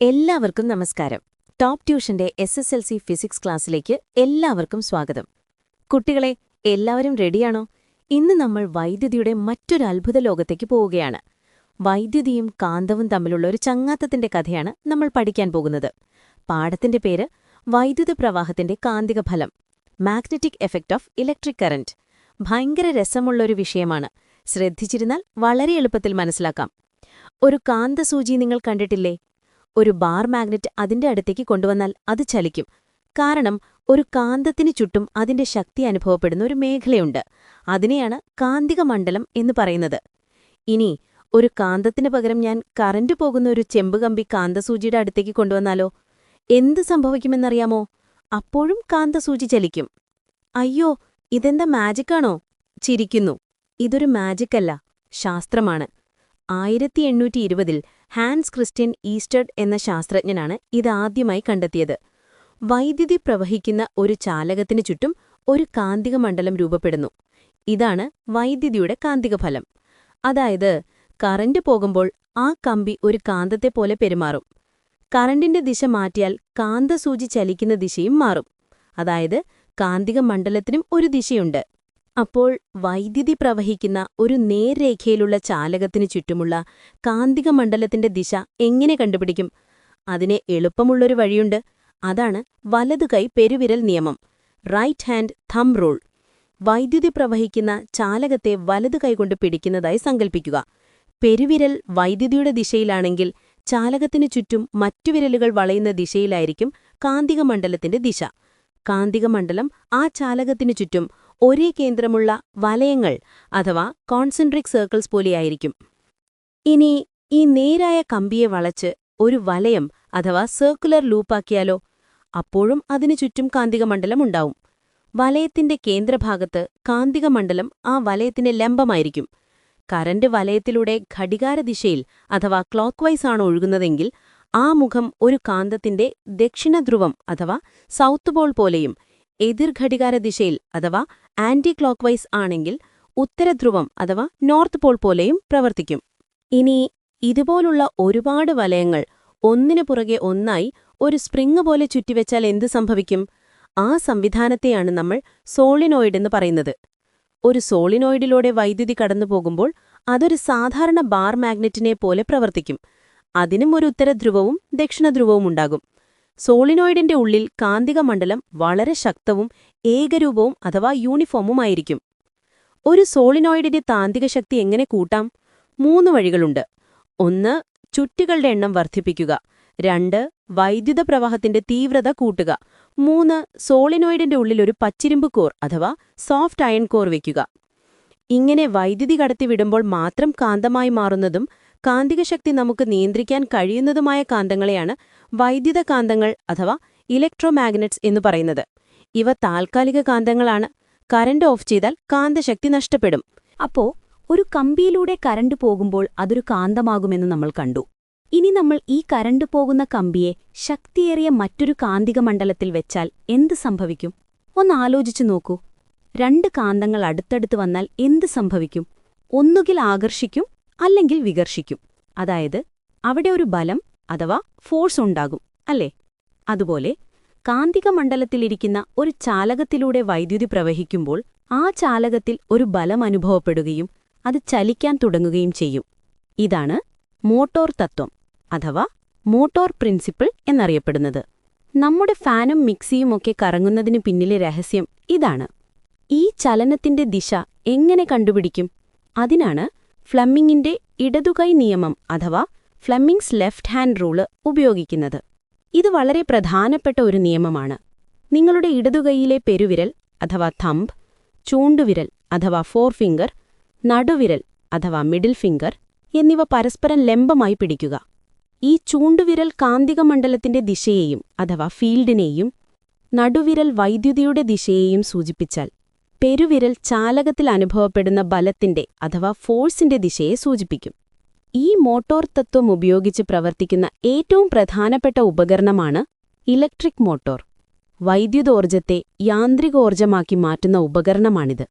എല്ലാവർക്കും നമസ്കാരം. Top ട്യൂഷന്റെ SSLC physics ക്ലാസ്സിലേക്ക് എല്ലാവർക്കും സ്വാഗതം. കുട്ടികളെ, എല്ലാവരും റെഡിയാണോ? ഇന്ന് നമ്മൾ വൈദ്യുതിയുടെ മറ്റൊരു അത്ഭുത ലോകത്തേക്ക് പോവുകയാണ്. വൈദ്യുതിയും കാന്തവും തമ്മിലുള്ള ഒരു ചങ്ങാത്തത്തിന്റെ കഥയാണ് നമ്മൾ പഠിക്കാൻ പോകുന്നത്. പാഠത്തിന്റെ പേര് വൈദ്യുത പ്രവാഹത്തിന്റെ കാന്തിക ഫലം, magnetic effect of electric current. ഭയങ്കര രസമുള്ളൊരു വിഷയമാണ്. ശ്രദ്ധിച്ചിരുന്നാൽ വളരെ എളുപ്പത്തിൽ മനസ്സിലാക്കാം. ഒരു കാന്തസൂചി നിങ്ങൾ കണ്ടിട്ടില്ലേ? ഒരു ബാർ മാഗ്നറ്റ് അതിന്റെ അടുത്തേക്ക് കൊണ്ടുവന്നാൽ അത് ചലിക്കും. കാരണം ഒരു കാന്തത്തിനു ചുറ്റും അതിന്റെ ശക്തി അനുഭവപ്പെടുന്ന ഒരു മേഖലയുണ്ട്. അതിനെയാണ് കാന്തിക മണ്ഡലം എന്ന് പറയുന്നത്. ഇനി ഒരു കാന്തത്തിന് പകരം ഞാൻ കറന്റ് പോകുന്ന ഒരു ചെമ്പുകമ്പി കാന്തസൂചിയുടെ അടുത്തേക്ക് കൊണ്ടുവന്നാലോ? എന്ത് സംഭവിക്കുമെന്നറിയാമോ? അപ്പോഴും കാന്തസൂചി ചലിക്കും. അയ്യോ, ഇതെന്താ മാജിക്കാണോ? ചിരിക്കുന്നു. ഇതൊരു മാജിക്കല്ല, ശാസ്ത്രമാണ്. 1820 ഹാൻസ് ക്രിസ്റ്റ്യൻ ഈസ്റ്റഡ് എന്ന ശാസ്ത്രജ്ഞനാണ് ഇതാദ്യമായി കണ്ടെത്തിയത്. വൈദ്യുതി പ്രവഹിക്കുന്ന ഒരു ചാലകത്തിനു ചുറ്റും ഒരു കാന്തിക മണ്ഡലം രൂപപ്പെടുന്നു. ഇതാണ് വൈദ്യുതിയുടെ കാന്തികഫലം. അതായത്, കറന്റ് പോകുമ്പോൾ ആ കമ്പി ഒരു കാന്തത്തെപ്പോലെ പെരുമാറും. കറന്റിന്റെ ദിശ മാറ്റിയാൽ കാന്തസൂചി ചലിക്കുന്ന ദിശയും മാറും. അതായത്, കാന്തിക മണ്ഡലത്തിനും ഒരു ദിശയുണ്ട്. അപ്പോൾ വൈദ്യുതി പ്രവഹിക്കുന്ന ഒരു നേർരേഖയിലുള്ള ചാലകത്തിനു ചുറ്റുമുള്ള കാന്തിക മണ്ഡലത്തിന്റെ ദിശ എങ്ങനെ കണ്ടുപിടിക്കും? അതിന് എളുപ്പമുള്ളൊരു വഴിയുണ്ട്. അതാണ് വലതുകൈ പെരുവിരൽ നിയമം, റൈറ്റ് ഹാൻഡ് തംബ് റൂൾ. വൈദ്യുതി പ്രവഹിക്കുന്ന ചാലകത്തെ വലതുകൈകൊണ്ട് പിടിക്കുന്നതായി സങ്കൽപ്പിക്കുക. പെരുവിരൽ വൈദ്യുതിയുടെ ദിശയിലാണെങ്കിൽ ചാലകത്തിനു ചുറ്റും മറ്റു വിരലുകൾ വളയുന്ന ദിശയിലായിരിക്കും കാന്തിക മണ്ഡലത്തിന്റെ ദിശ. കാന്തിക മണ്ഡലം ആ ചാലകത്തിനു ചുറ്റും ഒരേ കേന്ദ്രമുള്ള വലയങ്ങൾ അഥവാ കോൺസെൻട്രിക് സർക്കിൾസ് പോലെയായിരിക്കും. ഇനി ഈ നേരായ കമ്പിയെ വളച്ച് ഒരു വലയം അഥവാ സർക്കുലർ ലൂപ്പാക്കിയാലോ? അപ്പോഴും അതിനു ചുറ്റും കാന്തിക മണ്ഡലം ഉണ്ടാവും. വലയത്തിന്റെ കേന്ദ്രഭാഗത്ത് കാന്തിക മണ്ഡലം ആ വലയത്തിന് ലംബമായിരിക്കും. കറന്റ് വലയത്തിലൂടെ ഘടികാരദിശയിൽ അഥവാ ക്ലോക്ക് വൈസ് ആണ് ഒഴുകുന്നതെങ്കിൽ ആ മുഖം ഒരു കാന്തത്തിന്റെ ദക്ഷിണധ്രുവം അഥവാ സൗത്ത് പോൾ പോലെയും, എതിർഘടികാരദിശയിൽ അഥവാ ആന്റി ക്ലോക്ക് വൈസ് ആണെങ്കിൽ ഉത്തരധ്രുവം അഥവാ നോർത്ത് പോൾ പോലെയും പ്രവർത്തിക്കും. ഇനി ഇതുപോലുള്ള ഒരുപാട് വലയങ്ങൾ ഒന്നിനു പുറകെ ഒന്നായി ഒരു സ്പ്രിങ് പോലെ ചുറ്റിവെച്ചാൽ എന്ത് സംഭവിക്കും? ആ സംവിധാനത്തെയാണ് നമ്മൾ സോളിനോയിഡ് എന്ന് പറയുന്നത്. ഒരു സോളിനോയിഡിലൂടെ വൈദ്യുതി കടന്നുപോകുമ്പോൾ അതൊരു സാധാരണ ബാർ മാഗ്നറ്റിനെ പോലെ പ്രവർത്തിക്കും. അതിനും ഒരു ഉത്തരധ്രുവവും ദക്ഷിണധ്രുവവും ഉണ്ടാകും. സോളിനോയിഡിന്റെ ഉള്ളിൽ കാന്തിക മണ്ഡലം വളരെ ശക്തവും ഏകരൂപവും അഥവാ യൂണിഫോമുമായിരിക്കും. ഒരു സോളിനോയിഡിന്റെ താന്തിക ശക്തി എങ്ങനെ കൂട്ടാം? 3 വഴികളുണ്ട്. 1. ചുറ്റുകളുടെ എണ്ണം വർദ്ധിപ്പിക്കുക. 2. വൈദ്യുത പ്രവാഹത്തിന്റെ തീവ്രത കൂട്ടുക. 3. സോളിനോയിഡിന്റെ ഉള്ളിൽ ഒരു പച്ചിരുമ്പ് കോർ അഥവാ സോഫ്റ്റ് അയൺ കോർ വയ്ക്കുക. ഇങ്ങനെ വൈദ്യുതി കടത്തിവിടുമ്പോൾ മാത്രം കാന്തമായി മാറുന്നതും കാന്തികശക്തി നമുക്ക് നിയന്ത്രിക്കാൻ കഴിയുന്നതുമായ കാന്തങ്ങളെയാണ് വൈദ്യുത കാന്തങ്ങൾ അഥവാ ഇലക്ട്രോമാഗ്നറ്റ്സ് എന്നു പറയുന്നത്. ഇവ താൽക്കാലിക കാന്തങ്ങളാണ്. കറന്റ് ഓഫ് ചെയ്താൽ കാന്തശക്തി നഷ്ടപ്പെടും. അപ്പോ ഒരു കമ്പിയിലൂടെ കറന്റ് പോകുമ്പോൾ അതൊരു കാന്തമാകുമെന്ന് നമ്മൾ കണ്ടു. ഇനി നമ്മൾ ഈ കറന്റ് പോകുന്ന കമ്പിയെ ശക്തിയേറിയ മറ്റൊരു കാന്തിക മണ്ഡലത്തിൽ വെച്ചാൽ എന്ത് സംഭവിക്കും? ഒന്ന് ആലോചിച്ചു നോക്കൂ. 2 കാന്തങ്ങൾ അടുത്തടുത്ത് വന്നാൽ എന്ത് സംഭവിക്കും? ഒന്നുകിൽ ആകർഷിക്കും, അല്ലെങ്കിൽ വികർഷിക്കും. അതായത്, അവിടെ ഒരു ബലം അഥവാ ഫോഴ്സ് ഉണ്ടാകും, അല്ലേ? അതുപോലെ കാന്തിക മണ്ഡലത്തിലിരിക്കുന്ന ഒരു ചാലകത്തിലൂടെ വൈദ്യുതി പ്രവഹിക്കുമ്പോൾ ആ ചാലകത്തിൽ ഒരു ബലം അനുഭവപ്പെടുകയും അത് ചലിക്കാൻ തുടങ്ങുകയും ചെയ്യും. ഇതാണ് മോട്ടോർ തത്വം അഥവാ മോട്ടോർ പ്രിൻസിപ്പിൾ എന്നറിയപ്പെടുന്നത്. നമ്മുടെ ഫാനും മിക്സിയുമൊക്കെ കറങ്ങുന്നതിനു പിന്നിലെ രഹസ്യം ഇതാണ്. ഈ ചലനത്തിന്റെ ദിശ എങ്ങനെ കണ്ടുപിടിക്കും? അതിനാണ് ഫ്ലെമിങ്ങിന്റെ ഇടതുകൈ നിയമം അഥവാ ഫ്ലെമിങ്സ് ലെഫ്റ്റ് ഹാൻഡ് റൂള് ഉപയോഗിക്കുന്നത്. ഇത് വളരെ പ്രധാനപ്പെട്ട ഒരു നിയമമാണ്. നിങ്ങളുടെ ഇടതുകൈയിലെ പെരുവിരൽ അഥവാ തംബ്, ചൂണ്ടുവിരൽ അഥവാ ഫോർ ഫിംഗർ, നടുവിരൽ അഥവാ മിഡിൽ ഫിംഗർ എന്നിവ പരസ്പരം ലംബമായി പിടിക്കുക. ഈ ചൂണ്ടുവിരൽ കാന്തിക മണ്ഡലത്തിന്റെ ദിശയെയും അഥവാ ഫീൽഡിനെയും നടുവിരൽ വൈദ്യുതിയുടെ ദിശയെയും സൂചിപ്പിച്ചാൽ പെരുവിരൽ ചാലകത്തിൽ അനുഭവപ്പെടുന്ന ബലത്തിന്റെ അഥവാ ഫോഴ്സിന്റെ ദിശയെ സൂചിപ്പിക്കും. ഈ മോട്ടോർ തത്വം ഉപയോഗിച്ച് പ്രവർത്തിക്കുന്ന ഏറ്റവും പ്രധാനപ്പെട്ട ഉപകരണമാണ് ഇലക്ട്രിക് മോട്ടോർ. വൈദ്യുതോർജ്ജത്തെ യാന്ത്രികോർജ്ജമാക്കി മാറ്റുന്ന ഉപകരണമാണിത്.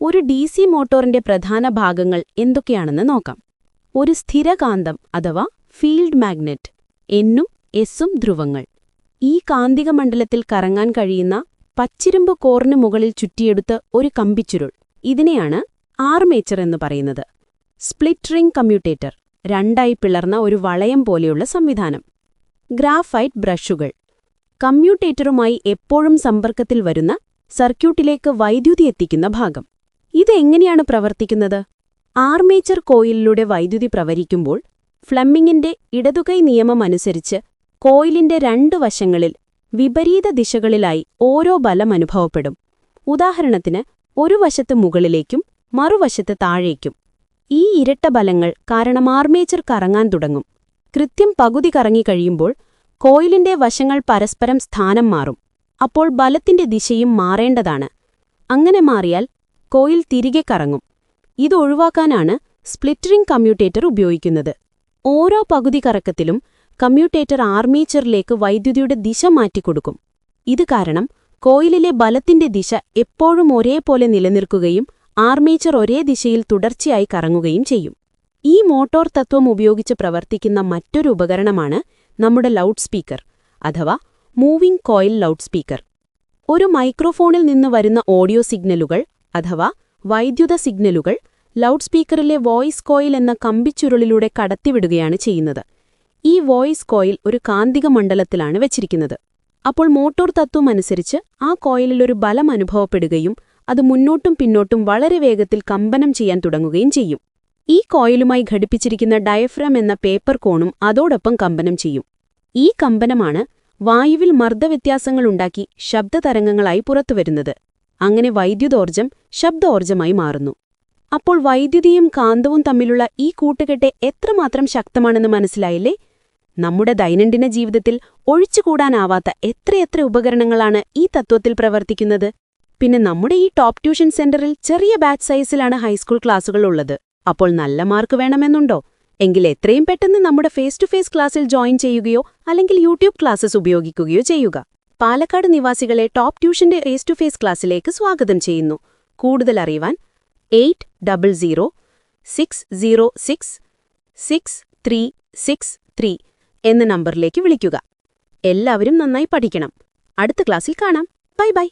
ഒരു DC മോട്ടോറിന്റെ പ്രധാന ഭാഗങ്ങൾ എന്തൊക്കെയാണെന്ന് നോക്കാം. ഒരു സ്ഥിരകാന്തം അഥവാ ഫീൽഡ് മാഗ്നറ്റ്, എന്നും എസും ധ്രുവങ്ങൾ. ഈ കാന്തിക മണ്ഡലത്തിൽ കറങ്ങാൻ കഴിയുന്ന പച്ചിരുമ്പ് കോറിന് മുകളിൽ ചുറ്റിയെടുത്ത ഒരു കമ്പിച്ചുരുൾ, ഇതിനെയാണ് ആർമേച്ചർ എന്ന് പറയുന്നത്. സ്പ്ലിറ്റ് റിംഗ് കമ്മ്യൂട്ടേറ്റർ, രണ്ടായി പിളർന്ന ഒരു വളയം പോലെയുള്ള സംവിധാനം. ഗ്രാഫൈറ്റ് ബ്രഷുകൾ, കമ്മ്യൂട്ടേറ്ററുമായി എപ്പോഴും സമ്പർക്കത്തിൽ വരുന്ന സർക്യൂട്ടിലേക്ക് വൈദ്യുതി എത്തിക്കുന്ന ഭാഗം. ഇതെങ്ങനെയാണ് പ്രവർത്തിക്കുന്നത്? ആർമേച്ചർ കോയിലിലൂടെ വൈദ്യുതി പ്രവഹിക്കുമ്പോൾ ഫ്ലെമിങ്ങിന്റെ ഇടതുകൈ നിയമമനുസരിച്ച് കോയിലിന്റെ രണ്ട് വശങ്ങളിൽ വിപരീത ദിശകളിലായി ഓരോ ബലം അനുഭവപ്പെടും. ഉദാഹരണത്തിന്, ഒരു വശത്ത് മുകളിലേക്കും മറുവശത്ത് താഴേക്കും. ഈ ഇരട്ട ബലങ്ങൾ കാരണം ആർമേച്ചർ കറങ്ങാൻ തുടങ്ങും. കൃത്യം പകുതി കറങ്ങിക്കഴിയുമ്പോൾ കോയിലിന്റെ വശങ്ങൾ പരസ്പരം സ്ഥാനം മാറും. അപ്പോൾ ബലത്തിന്റെ ദിശയും മാറേണ്ടതാണ്. അങ്ങനെ മാറിയാൽ കോയിൽ തിരികെ കറങ്ങും. ഇതൊഴിവാക്കാനാണ് സ്പ്ലിറ്റ് റിംഗ് കമ്മ്യൂട്ടേറ്റർ ഉപയോഗിക്കുന്നത്. ഓരോ പകുതി കറക്കത്തിലും കമ്മ്യൂട്ടേറ്റർ ആർമേച്ചറിലേക്ക് വൈദ്യുതിയുടെ ദിശ മാറ്റിക്കൊടുക്കും. ഇത് കാരണം കോയിലിലെ ബലത്തിന്റെ ദിശ എപ്പോഴും ഒരേപോലെ നിലനിൽക്കുകയും ആർമേച്ചർ ഒരേ ദിശയിൽ തുടർച്ചയായി കറങ്ങുകയും ചെയ്യും. ഈ മോട്ടോർ തത്വം ഉപയോഗിച്ച് പ്രവർത്തിക്കുന്ന മറ്റൊരു ഉപകരണമാണ് നമ്മുടെ ലൗഡ് സ്പീക്കർ, അഥവാ മൂവിംഗ് കോയിൽ ലൗഡ് സ്പീക്കർ. ഒരു മൈക്രോഫോണിൽ നിന്ന് വരുന്ന ഓഡിയോ സിഗ്നലുകൾ, അഥവാ വൈദ്യുത സിഗ്നലുകൾ, ലൗഡ് സ്പീക്കറിലെ വോയിസ് കോയിൽ എന്ന കമ്പിച്ചുരുളിലൂടെ കടത്തിവിടുകയാണ് ചെയ്യുന്നത്. ഈ വോയിസ് കോയിൽ ഒരു കാന്തിക മണ്ഡലത്തിലാണ് വെച്ചിരിക്കുന്നത്. അപ്പോൾ മോട്ടോർ തത്വം അനുസരിച്ച് ആ കോയിലിലൊരു ബലം അനുഭവപ്പെടുകയും അത് മുന്നോട്ടും പിന്നോട്ടും വളരെ വേഗത്തിൽ കമ്പനം ചെയ്യാൻ തുടങ്ങുകയും ചെയ്യും. ഈ കോയിലുമായി ഘടിപ്പിച്ചിരിക്കുന്ന ഡയഫ്രം എന്ന പേപ്പർ കോണും അതോടൊപ്പം കമ്പനം ചെയ്യും. ഈ കമ്പനമാണ് വായുവിൽ മർദ്ദവ്യത്യാസങ്ങളുണ്ടാക്കി ശബ്ദതരംഗങ്ങളായി പുറത്തുവരുന്നത്. അങ്ങനെ വൈദ്യുതോർജ്ജം ശബ്ദോർജ്ജമായി മാറുന്നു. അപ്പോൾ വൈദ്യുതിയും കാന്തവും തമ്മിലുള്ള ഈ കൂട്ടുകെട്ട് എത്രമാത്രം ശക്തമാണെന്ന് മനസ്സിലായില്ലേ? നമ്മുടെ ദൈനംദിന ജീവിതത്തിൽ ഒഴിച്ചുകൂടാനാവാത്ത എത്രയെത്ര ഉപകരണങ്ങളാണ് ഈ തത്വത്തിൽ പ്രവർത്തിക്കുന്നത്. പിന്നെ നമ്മുടെ ഈ ടോപ്പ് ട്യൂഷൻ സെന്ററിൽ ചെറിയ ബാച്ച് സൈസിലാണ് ഹൈസ്കൂൾ ക്ലാസുകൾ ഉള്ളത്. അപ്പോൾ നല്ല മാർക്ക് വേണമെന്നുണ്ടോ? എങ്കിൽ എത്രയും പെട്ടെന്ന് നമ്മുടെ ഫേസ് ടു ഫേസ് ക്ലാസ്സിൽ ജോയിൻ ചെയ്യുകയോ അല്ലെങ്കിൽ യൂട്യൂബ് ക്ലാസ്സസ് ഉപയോഗിക്കുകയോ ചെയ്യുക. പാലക്കാട് നിവാസികളെ ടോപ്പ് ട്യൂഷന്റെ ഫേസ് ടു ഫേസ് ക്ലാസ്സിലേക്ക് സ്വാഗതം ചെയ്യുന്നു. കൂടുതൽ അറിയുവാൻ 8006066363 എന്ന നമ്പറിലേക്ക് വിളിക്കുക. എല്ലാവരും നന്നായി പഠിക്കണം. അടുത്ത ക്ലാസ്സിൽ കാണാം. Bye bye.